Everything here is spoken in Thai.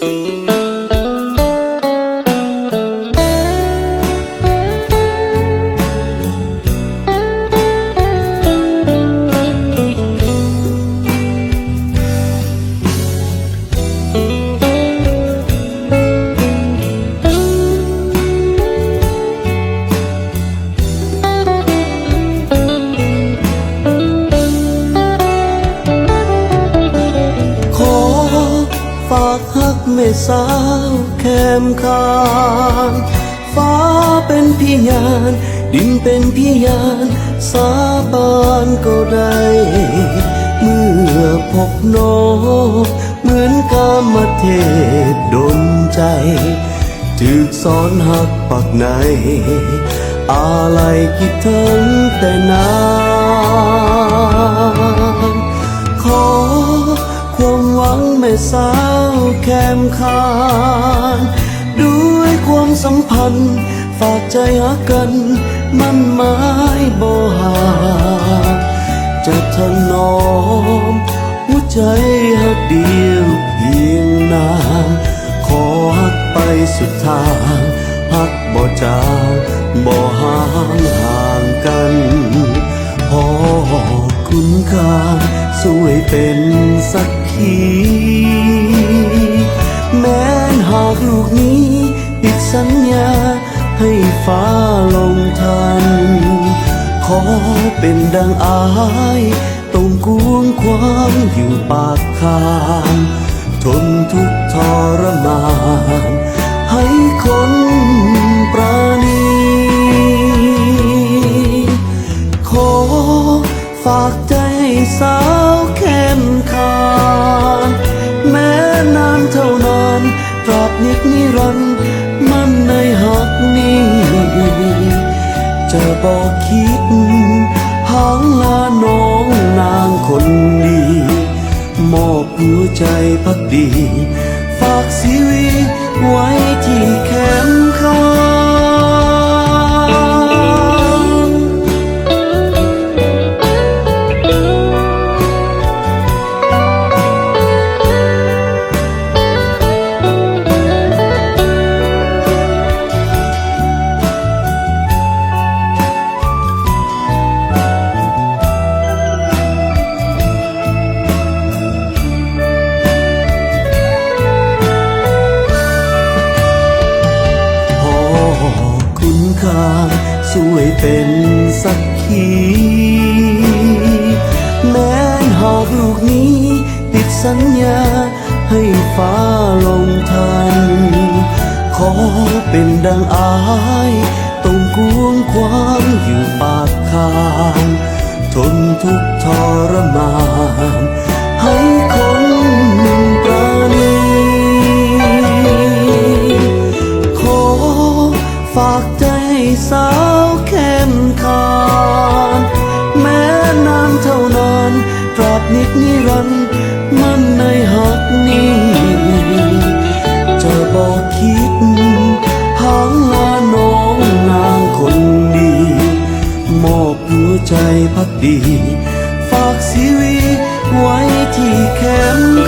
ฝากฮักแม่สาวแคมคานฟ้าเป็นพยานดินเป็นพยานสาบานก็ได้เมื่อพบน้องเหมือนกามเทศดลใจถึกสอนหักปักในอะไรคิดถึงแต่นานขอความหวังแม่สาวแคมคานด้วยความสัมพันธ์ฝากใจหากันมั่นหมายบ่ห่างจะถนอมหัวใจหักเดียวเพียงนานขอหักไปสุดทางหักบ่จางบ่ห่างกันพอคุณค่าสวยเป็นสักขีแม้นหากลูกนี้ติดสัญญาให้ฟ้าลงทันขอเป็นดังอายต้องกวงความอยู่ปากทางทนทุกข์ทรมานให้คนปราณีขอฝากใจสาวเข้มขาดแม้นานเท่านานตราบนิรันดร์มันในหักนี้จะบอกคิดหางลาน้องนางคนดีมอบหัวใจพักดีฝากชีวิตไว้ที่แคมป์คสวยเป็นสักขีแม้หากลูกนี้ติดสัญญาให้ฟ้าลงทันขอเป็นดังอายต้องกวงความอยู่ปากทางทนทุกข์ทรมานให้คนปราณีขอฝากใจสาวเข้มขาดแม้นานเท่านานตราบนิรันดร์มันในหักนี้จะบอกคิดหางลาน้องนางคนดีมอบหัวใจพักดีฝากชีวิตไว้ที่แคมป์